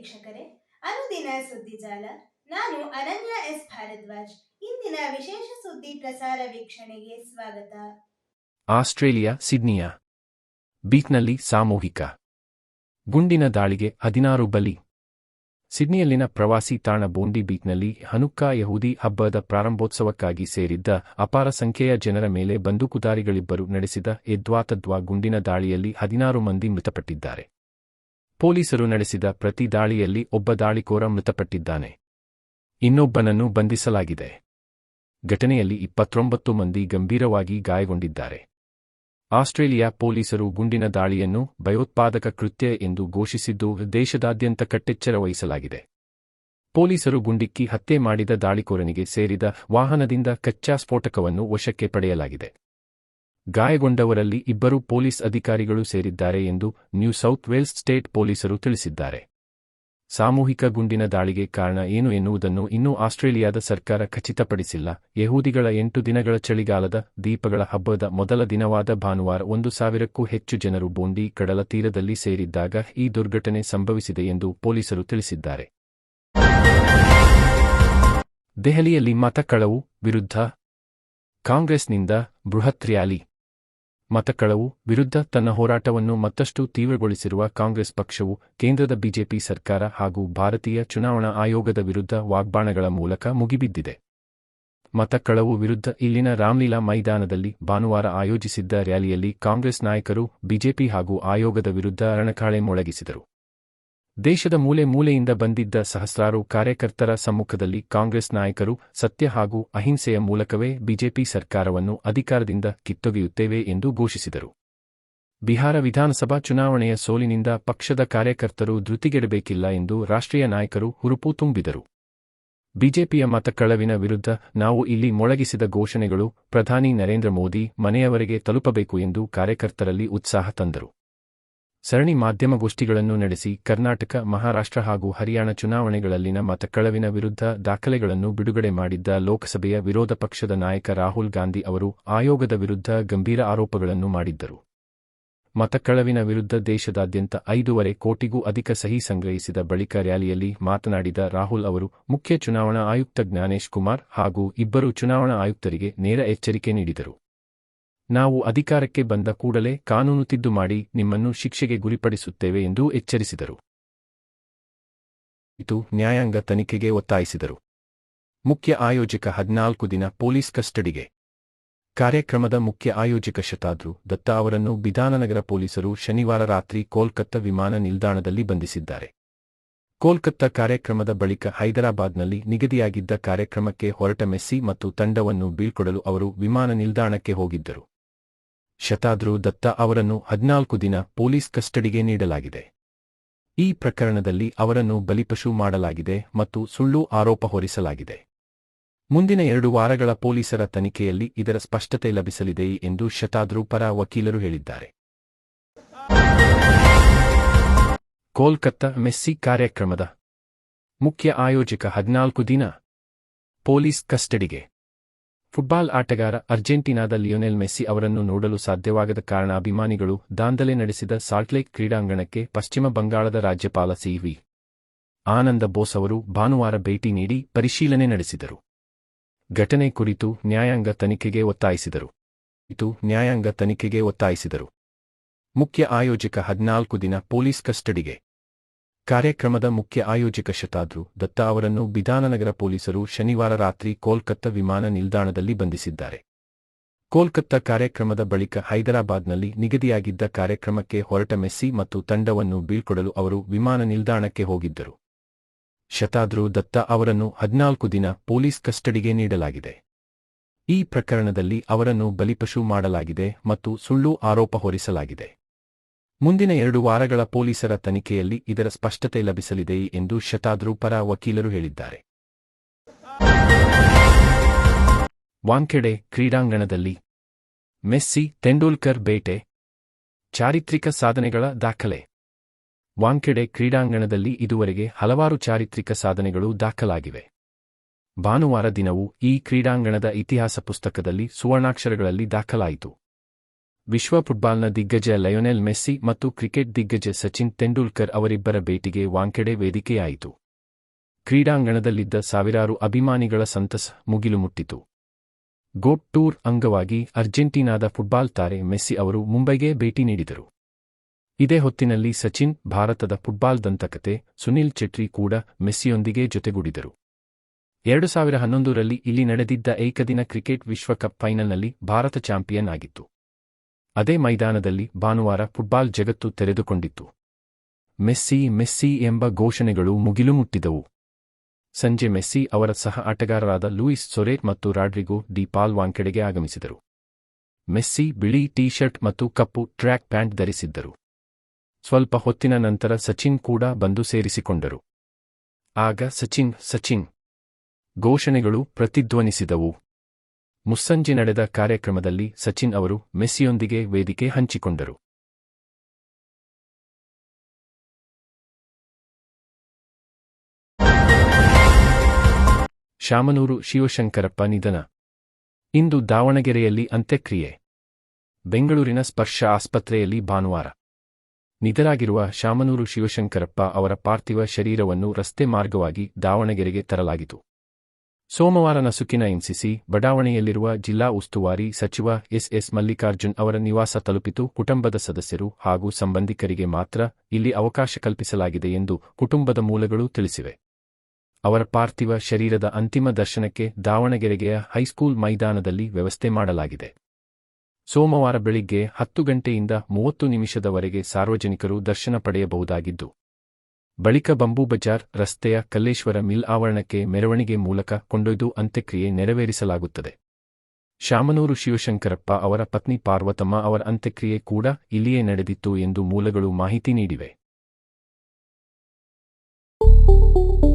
ವೀಕ್ಷಕರೇ, ಅನುದಿನ ಸುದ್ದಿಜಾಲ. ನಾನು ಅನನ್ಯ ಎಸ್ ಭಾರದ್ವಾಜ್. ಇಂದಿನ ವಿಶೇಷ ಸುದ್ದಿ ಪ್ರಸಾರ ವೀಕ್ಷಣೆಗೆ ಸ್ವಾಗತ. ಆಸ್ಟ್ರೇಲಿಯಾ ಸಿಡ್ನಿಯ ಬೀಚ್ನಲ್ಲಿ ಸಾಮೂಹಿಕ ಗುಂಡಿನ ದಾಳಿಗೆ 16 ಬಲಿ. ಸಿಡ್ನಿಯಲ್ಲಿನ ಪ್ರವಾಸಿ ತಾಣ ಬೋಂಡಿ ಬೀಚ್ನಲ್ಲಿ ಹನುಕ್ಕಾ ಯಹೂದಿ ಹಬ್ಬದ ಪ್ರಾರಂಭೋತ್ಸವಕ್ಕಾಗಿ ಸೇರಿದ್ದ ಅಪಾರ ಸಂಖ್ಯೆಯ ಜನರ ಮೇಲೆ ಬಂದೂಕುಧಾರಿಗಳಿಬ್ಬರು ನಡೆಸಿದ ಯದ್ವಾತದ್ವಾ ಗುಂಡಿನ ದಾಳಿಯಲ್ಲಿ 16 ಮಂದಿ ಮೃತಪಟ್ಟಿದ್ದಾರೆ. ಪೊಲೀಸರು ನಡೆಸಿದ ಪ್ರತಿ ದಾಳಿಯಲ್ಲಿ ಒಬ್ಬ ದಾಳಿಕೋರ ಮೃತಪಟ್ಟಿದ್ದಾನೆ. ಇನ್ನೊಬ್ಬನನ್ನು ಬಂಧಿಸಲಾಗಿದೆ. ಘಟನೆಯಲ್ಲಿ 29 ಮಂದಿ ಗಂಭೀರವಾಗಿ ಗಾಯಗೊಂಡಿದ್ದಾರೆ. ಆಸ್ಟ್ರೇಲಿಯಾ ಪೊಲೀಸರು ಗುಂಡಿನ ದಾಳಿಯನ್ನು ಭಯೋತ್ಪಾದಕ ಕೃತ್ಯ ಎಂದು ಘೋಷಿಸಿದ್ದು ದೇಶದಾದ್ಯಂತ ಕಟ್ಟೆಚ್ಚರ ವಹಿಸಲಾಗಿದೆ. ಪೊಲೀಸರು ಗುಂಡಿಕ್ಕಿ ಹತ್ಯೆ ಮಾಡಿದ ದಾಳಿಕೋರನಿಗೆ ಸೇರಿದ ವಾಹನದಿಂದ ಕಚ್ಚಾ ಸ್ಫೋಟಕವನ್ನು ವಶಕ್ಕೆ ಪಡೆಯಲಾಗಿದೆ. ಗಾಯಗೊಂಡವರಲ್ಲಿ 2 ಪೊಲೀಸ್ ಅಧಿಕಾರಿಗಳು ಸೇರಿದ್ದಾರೆ ಎಂದು ನ್ಯೂ ಸೌತ್ ವೇಲ್ಸ್ ಸ್ಟೇಟ್ ಪೊಲೀಸರು ತಿಳಿಸಿದ್ದಾರೆ. ಸಾಮೂಹಿಕ ಗುಂಡಿನ ದಾಳಿಗೆ ಕಾರಣ ಏನು ಎನ್ನುವುದನ್ನು ಇನ್ನೂ ಆಸ್ಟ್ರೇಲಿಯಾದ ಸರ್ಕಾರ ಖಚಿತಪಡಿಸಿಲ್ಲ. ಯಹೂದಿಗಳ 8 ದಿನಗಳ ಚಳಿಗಾಲದ ದೀಪಗಳ ಹಬ್ಬದ ಮೊದಲ ದಿನವಾದ ಭಾನುವಾರ 1,000ಕ್ಕೂ ಹೆಚ್ಚು ಜನರು ಬೋಂಡಿ ಕಡಲ ತೀರದಲ್ಲಿ ಸೇರಿದ್ದಾಗ ಈ ದುರ್ಘಟನೆ ಸಂಭವಿಸಿದೆ ಎಂದು ಪೊಲೀಸರು ತಿಳಿಸಿದ್ದಾರೆ. ದೆಹಲಿಯಲ್ಲಿ ಮತಕಳವು ವಿರುದ್ಧ ಕಾಂಗ್ರೆಸ್ನಿಂದ ಬೃಹತ್ ರ್ಯಾಲಿ. ಮತಕಳವು ವಿರುದ್ಧ ತನ್ನ ಹೋರಾಟವನ್ನು ಮತ್ತಷ್ಟು ತೀವ್ರಗೊಳಿಸಿರುವ ಕಾಂಗ್ರೆಸ್ ಪಕ್ಷವು ಕೇಂದ್ರದ ಬಿಜೆಪಿ ಸರ್ಕಾರ ಹಾಗೂ ಭಾರತೀಯ ಚುನಾವಣಾ ಆಯೋಗದ ವಿರುದ್ಧ ವಾಗ್ಬಾಣಗಳ ಮೂಲಕ ಮುಗಿಬಿದ್ದಿದೆ. ಮತಕಳವು ವಿರುದ್ಧ ಇಲ್ಲಿನ ರಾಮ್ಲೀಲಾ ಮೈದಾನದಲ್ಲಿ ಭಾನುವಾರ ಆಯೋಜಿಸಿದ್ದ ರ್ಯಾಲಿಯಲ್ಲಿ ಕಾಂಗ್ರೆಸ್ ನಾಯಕರು ಬಿಜೆಪಿ ಹಾಗೂ ಆಯೋಗದ ವಿರುದ್ಧ ರಣಕಾಳೆ ಮೊಳಗಿಸಿದರು. ದೇಶದ ಮೂಲೆ ಮೂಲೆಯಿಂದ ಬಂದಿದ್ದ ಸಹಸ್ರಾರು ಕಾರ್ಯಕರ್ತರ ಸಮ್ಮುಖದಲ್ಲಿ ಕಾಂಗ್ರೆಸ್ ನಾಯಕರು ಸತ್ಯ ಹಾಗೂ ಅಹಿಂಸೆಯ ಮೂಲಕವೇ ಬಿಜೆಪಿ ಸರ್ಕಾರವನ್ನು ಅಧಿಕಾರದಿಂದ ಕಿತ್ತೊಗೆಯುತ್ತೇವೆ ಎಂದು ಘೋಷಿಸಿದರು. ಬಿಹಾರ ವಿಧಾನಸಭಾ ಚುನಾವಣೆಯ ಸೋಲಿನಿಂದ ಪಕ್ಷದ ಕಾರ್ಯಕರ್ತರು ಧೃತಿಗೆಡಬೇಕಿಲ್ಲ ಎಂದು ರಾಷ್ಟ್ರೀಯ ನಾಯಕರು ಹುರುಪು ತುಂಬಿದರು. ಬಿಜೆಪಿಯ ಮತಕಳವಿನ ವಿರುದ್ಧ ನಾವು ಇಲ್ಲಿ ಮೊಳಗಿಸಿದ ಘೋಷಣೆಗಳು ಪ್ರಧಾನಿ ನರೇಂದ್ರ ಮೋದಿ ಮನೆಯವರೆಗೆ ತಲುಪಬೇಕು ಎಂದು ಕಾರ್ಯಕರ್ತರಲ್ಲಿ ಉತ್ಸಾಹ ತಂದರು. ಸರಣಿ ಮಾಧ್ಯಮಗೋಷ್ಠಿಗಳನ್ನು ನಡೆಸಿ ಕರ್ನಾಟಕ, ಮಹಾರಾಷ್ಟ್ರ ಹಾಗೂ ಹರಿಯಾಣ ಚುನಾವಣೆಗಳಲ್ಲಿನ ಮತಕಳವಿನ ವಿರುದ್ಧ ದಾಖಲೆಗಳನ್ನು ಬಿಡುಗಡೆ ಮಾಡಿದ್ದ ಲೋಕಸಭೆಯ ವಿರೋಧ ಪಕ್ಷದ ನಾಯಕ ರಾಹುಲ್ ಗಾಂಧಿ ಅವರು ಆಯೋಗದ ವಿರುದ್ಧ ಗಂಭೀರ ಆರೋಪಗಳನ್ನು ಮಾಡಿದ್ದರು. ಮತಕಳವಿನ ವಿರುದ್ಧ ದೇಶದಾದ್ಯಂತ 5.5 ಕೋಟಿಗೂ ಅಧಿಕ ಸಹಿ ಸಂಗ್ರಹಿಸಿದ ಬಳಿಕ ರ್ಯಾಲಿಯಲ್ಲಿ ಮಾತನಾಡಿದ ರಾಹುಲ್ ಅವರು ಮುಖ್ಯ ಚುನಾವಣಾ ಆಯುಕ್ತ ಜ್ಞಾನೇಶ್ ಕುಮಾರ್ ಹಾಗೂ 2 ಚುನಾವಣಾ ಆಯುಕ್ತರಿಗೆ ನೇರ ಎಚ್ಚರಿಕೆ ನೀಡಿದರು. ನಾವು ಅಧಿಕಾರಕ್ಕೆ ಬಂದ ಕೂಡಲೇ ಕಾನೂನು ತಿದ್ದು ಮಾಡಿ ನಿಮ್ಮನ್ನು ಶಿಕ್ಷೆಗೆ ಗುರಿಪಡಿಸುತ್ತೇವೆ ಎಂದು ಎಚ್ಚರಿಸಿದರು. ಇದು ನ್ಯಾಯಾಂಗ ತನಿಖೆಗೆ ಒತ್ತಾಯಿಸಿದರು. ಮುಖ್ಯ ಆಯೋಜಕ 14 ದಿನ ಪೊಲೀಸ್ ಕಸ್ಟಡಿಗೆ. ಕಾರ್ಯಕ್ರಮದ ಮುಖ್ಯ ಆಯೋಜಕ ಶತಾದ್ರು ದತ್ತಾ ಅವರನ್ನು ಬಿಧಾನನಗರ ಪೊಲೀಸರು ಶನಿವಾರ ರಾತ್ರಿ ಕೋಲ್ಕತ್ತಾ ವಿಮಾನ ನಿಲ್ದಾಣದಲ್ಲಿ ಬಂಧಿಸಿದ್ದಾರೆ. ಕೋಲ್ಕತ್ತಾ ಕಾರ್ಯಕ್ರಮದ ಬಳಿಕ ಹೈದರಾಬಾದ್ನಲ್ಲಿ ನಿಗದಿಯಾಗಿದ್ದ ಕಾರ್ಯಕ್ರಮಕ್ಕೆ ಹೊರಟ ಮೆಸ್ಸಿ ಮತ್ತು ತಂಡವನ್ನು ಬೀಳ್ಕೊಡಲು ಅವರು ವಿಮಾನ ನಿಲ್ದಾಣಕ್ಕೆ ಹೋಗಿದ್ದರು. ಶತಾದ್ರು ದತ್ತಾ ಅವರನ್ನು 14 ದಿನ ಪೊಲೀಸ್ ಕಸ್ಟಡಿಗೆ ನೀಡಲಾಗಿದೆ. ಈ ಪ್ರಕರಣದಲ್ಲಿ ಅವರನ್ನು ಬಲಿಪಶು ಮಾಡಲಾಗಿದೆ ಮತ್ತು ಸುಳ್ಳು ಆರೋಪ ಹೊರಿಸಲಾಗಿದೆ. ಮುಂದಿನ 2 ವಾರಗಳ ಪೊಲೀಸರ ತನಿಖೆಯಲ್ಲಿ ಇದರ ಸ್ಪಷ್ಟತೆ ಲಭಿಸಲಿದೆ ಎಂದು ಶತಾದ್ರು ಪರ ವಕೀಲರು ಹೇಳಿದ್ದಾರೆ. ಕೋಲ್ಕತ್ತಾ ಮೆಸ್ಸಿ ಕಾರ್ಯಕ್ರಮದ ಮುಖ್ಯ ಆಯೋಜಕ 14 ದಿನ ಪೊಲೀಸ್ ಕಸ್ಟಡಿಗೆ. ಫುಟ್ಬಾಲ್ ಆಟಗಾರ ಅರ್ಜೆಂಟೀನಾದ ಲಿಯೋನೆಲ್ ಮೆಸ್ಸಿ ಅವರನ್ನು ನೋಡಲು ಸಾಧ್ಯವಾಗದ ಕಾರಣ ಅಭಿಮಾನಿಗಳು ದಾಂಧಲೆ ನಡೆಸಿದ ಸಾಲ್ಟ್ಲೇಕ್ ಕ್ರೀಡಾಂಗಣಕ್ಕೆ ಪಶ್ಚಿಮ ಬಂಗಾಳದ ರಾಜ್ಯಪಾಲ ಸಿ.ವಿ. ಆನಂದ ಬೋಸ್ ಅವರು ಭಾನುವಾರ ಭೇಟಿ ನೀಡಿ ಪರಿಶೀಲನೆ ನಡೆಸಿದರು. ಘಟನೆ ಕುರಿತು ನ್ಯಾಯಾಂಗ ತನಿಖೆಗೆ ಒತ್ತಾಯಿಸಿದರು. ಮುಖ್ಯ ಆಯೋಜಕ 14 ದಿನ ಪೊಲೀಸ್ ಕಸ್ಟಡಿಗೆ. ಕಾರ್ಯಕ್ರಮದ ಮುಖ್ಯ ಆಯೋಜಕ ಶತಾದ್ರು ದತ್ತಾ ಅವರನ್ನು ಬಿಧಾನನಗರ ಪೊಲೀಸರು ಶನಿವಾರ ರಾತ್ರಿ ಕೋಲ್ಕತ್ತಾ ವಿಮಾನ ನಿಲ್ದಾಣದಲ್ಲಿ ಬಂಧಿಸಿದ್ದಾರೆ. ಕೋಲ್ಕತ್ತಾ ಕಾರ್ಯಕ್ರಮದ ಬಳಿಕ ಹೈದರಾಬಾದ್ನಲ್ಲಿ ನಿಗದಿಯಾಗಿದ್ದ ಕಾರ್ಯಕ್ರಮಕ್ಕೆ ಹೊರಟ ಮೆಸ್ಸಿ ಮತ್ತು ತಂಡವನ್ನು ಬೀಳ್ಕೊಡಲು ಅವರು ವಿಮಾನ ನಿಲ್ದಾಣಕ್ಕೆ ಹೋಗಿದ್ದರು. ಶತಾದ್ರು ದತ್ತಾ ಅವರನ್ನು 14 ದಿನ ಪೊಲೀಸ್ ಕಸ್ಟಡಿಗೆ ನೀಡಲಾಗಿದೆ. ಈ ಪ್ರಕರಣದಲ್ಲಿ ಅವರನ್ನು ಬಲಿಪಶು ಮಾಡಲಾಗಿದೆ ಮತ್ತು ಸುಳ್ಳು ಆರೋಪ ಹೊರಿಸಲಾಗಿದೆ. ಮುಂದಿನ 2 ವಾರಗಳ ಪೊಲೀಸರ ತನಿಖೆಯಲ್ಲಿ ಇದರ ಸ್ಪಷ್ಟತೆ ಲಭಿಸಲಿದೆ ಎಂದು ಶತಾದ್ರು ಪರ ವಕೀಲರು ಹೇಳಿದ್ದಾರೆ. ವಾಂಖೆಡೆ ಕ್ರೀಡಾಂಗಣದಲ್ಲಿ ಮೆಸ್ಸಿ ತೆಂಡೂಲ್ಕರ್ ಬೇಟೆ, ಚಾರಿತ್ರಿಕ ಸಾಧನೆಗಳ ದಾಖಲೆ. ವಾಂಖೆಡೆ ಕ್ರೀಡಾಂಗಣದಲ್ಲಿ ಇದುವರೆಗೆ ಹಲವಾರು ಚಾರಿತ್ರಿಕ ಸಾಧನೆಗಳು ದಾಖಲಾಗಿವೆ. ಭಾನುವಾರ ದಿನವೂ ಈ ಕ್ರೀಡಾಂಗಣದ ಇತಿಹಾಸ ಪುಸ್ತಕದಲ್ಲಿ ಸುವರ್ಣಾಕ್ಷರಗಳಲ್ಲಿ ದಾಖಲಾಯಿತು. ವಿಶ್ವ ಫುಟ್ಬಾಲ್ನ ದಿಗ್ಗಜ ಲಯೋನೆಲ್ ಮೆಸ್ಸಿ ಮತ್ತು ಕ್ರಿಕೆಟ್ ದಿಗ್ಗಜ ಸಚಿನ್ ತೆಂಡೂಲ್ಕರ್ ಅವರಿಬ್ಬರ ಭೇಟಿಗೆ ವಾಂಖೆಡೆ ವೇದಿಕೆಯಾಯಿತು. ಕ್ರೀಡಾಂಗಣದಲ್ಲಿದ್ದ ಸಾವಿರಾರು ಅಭಿಮಾನಿಗಳ ಸಂತಸ ಮುಗಿಲು ಮುಟ್ಟಿತು. ಗೋಟ್ ಟೂರ್ ಅಂಗವಾಗಿ ಅರ್ಜೆಂಟೀನಾದ ಫುಟ್ಬಾಲ್ ತಾರೆ ಮೆಸ್ಸಿ ಅವರು ಮುಂಬೈಗೆ ಭೇಟಿ ನೀಡಿದರು. ಇದೇ ಹೊತ್ತಿನಲ್ಲಿ ಸಚಿನ್, ಭಾರತದ ಫುಟ್ಬಾಲ್ ದಂತಕತೆ ಸುನಿಲ್ ಚೆಟ್ರಿ ಕೂಡ ಮೆಸ್ಸಿಯೊಂದಿಗೆ ಜೊತೆಗೂಡಿದರು. 2011ರಲ್ಲಿ ಇಲ್ಲಿ ನಡೆದಿದ್ದ ಏಕದಿನ ಕ್ರಿಕೆಟ್ ವಿಶ್ವಕಪ್ ಫೈನಲ್ನಲ್ಲಿ ಭಾರತ ಚಾಂಪಿಯನ್ ಆಗಿತ್ತು. ಅದೇ ಮೈದಾನದಲ್ಲಿ ಭಾನುವಾರ ಫುಟ್ಬಾಲ್ ಜಗತ್ತು ತೆರೆದುಕೊಂಡಿತ್ತು. ಮೆಸ್ಸಿ ಮೆಸ್ಸಿ ಎಂಬ ಘೋಷಣೆಗಳು ಮುಗಿಲು ಮುಟ್ಟಿದವು. ಸಂಜೆ ಮೆಸ್ಸಿ ಅವರ ಸಹ ಆಟಗಾರರಾದ ಲೂಯಿಸ್ ಸೊರೇಟ್ ಮತ್ತು ರಾಡ್ರಿಗೋ ಡಿ ಪಾಲ್ ವಾಂಖೆಡೆಗೆ ಆಗಮಿಸಿದರು. ಮೆಸ್ಸಿ ಬಿಳಿ ಟೀ ಶರ್ಟ್ ಮತ್ತು ಕಪ್ಪು ಟ್ರ್ಯಾಕ್ ಪ್ಯಾಂಟ್ ಧರಿಸಿದ್ದರು. ಸ್ವಲ್ಪ ಹೊತ್ತಿನ ನಂತರ ಸಚಿನ್ ಕೂಡ ಬಂದು ಸೇರಿಸಿಕೊಂಡರು. ಆಗ ಸಚಿನ್ ಸಚಿನ್ ಘೋಷಣೆಗಳು ಪ್ರತಿಧ್ವನಿಸಿದವು. ಮುಸ್ಸಂಜೆ ನಡೆದ ಕಾರ್ಯಕ್ರಮದಲ್ಲಿ ಸಚಿನ್ ಅವರು ಮೆಸ್ಸಿಯೊಂದಿಗೆ ವೇದಿಕೆ ಹಂಚಿಕೊಂಡರು. ಶಾಮನೂರು ಶಿವಶಂಕರಪ್ಪ ನಿಧನ. ಇಂದು ದಾವಣಗೆರೆಯಲ್ಲಿ ಅಂತ್ಯಕ್ರಿಯೆ. ಬೆಂಗಳೂರಿನ ಸ್ಪರ್ಶ ಆಸ್ಪತ್ರೆಯಲ್ಲಿ ಭಾನುವಾರ ನಿಧನರಾಗಿರುವ ಶಾಮನೂರು ಶಿವಶಂಕರಪ್ಪ ಅವರ ಪಾರ್ಥಿವ ಶರೀರವನ್ನು ರಸ್ತೆ ಮಾರ್ಗವಾಗಿ ದಾವಣಗೆರೆಗೆ ತರಲಾಗಿತು. ಸೋಮವಾರ ನಸುಕಿನ ಎನ್ಸಿಸಿ ಬಡಾವಣೆಯಲ್ಲಿರುವ ಜಿಲ್ಲಾ ಉಸ್ತುವಾರಿ ಸಚಿವ ಎಸ್ ಮಲ್ಲಿಕಾರ್ಜುನ್ ಅವರ ನಿವಾಸ ತಲುಪಿತು. ಕುಟುಂಬದ ಸದಸ್ಯರು ಹಾಗೂ ಸಂಬಂಧಿಕರಿಗೆ ಮಾತ್ರ ಇಲ್ಲಿ ಅವಕಾಶ ಕಲ್ಪಿಸಲಾಗಿದೆ ಎಂದು ಕುಟುಂಬದ ಮೂಲಗಳು ತಿಳಿಸಿವೆ. ಅವರ ಪಾರ್ಥಿವ ಶರೀರದ ಅಂತಿಮ ದರ್ಶನಕ್ಕೆ ದಾವಣಗೆರೆಯ ಹೈಸ್ಕೂಲ್ ಮೈದಾನದಲ್ಲಿ ವ್ಯವಸ್ಥೆ ಮಾಡಲಾಗಿದೆ. ಸೋಮವಾರ ಬೆಳಿಗ್ಗೆ 10 ಗಂಟೆಯಿಂದ 30 ನಿಮಿಷದವರೆಗೆ ಸಾರ್ವಜನಿಕರು ದರ್ಶನ ಪಡೆಯಬಹುದಾಗಿದ್ದು, ಬಳಿಕ ಬಂಬೂ ಬಜಾರ್ ರಸ್ತೆಯ ಕಲ್ಲೇಶ್ವರ ಮಿಲ್ ಆವರಣಕ್ಕೆ ಮೆರವಣಿಗೆ ಮೂಲಕ ಕೊಂಡೊಯ್ದು ಅಂತ್ಯಕ್ರಿಯೆ ನೆರವೇರಿಸಲಾಗುತ್ತದೆ. ಶಾಮನೂರು ಶಿವಶಂಕರಪ್ಪ ಅವರ ಪತ್ನಿ ಪಾರ್ವತಮ್ಮ ಅವರ ಅಂತ್ಯಕ್ರಿಯೆ ಕೂಡ ಇಲ್ಲಿಯೇ ನಡೆದಿತ್ತು ಎಂದು ಮೂಲಗಳು ಮಾಹಿತಿ ನೀಡಿವೆ.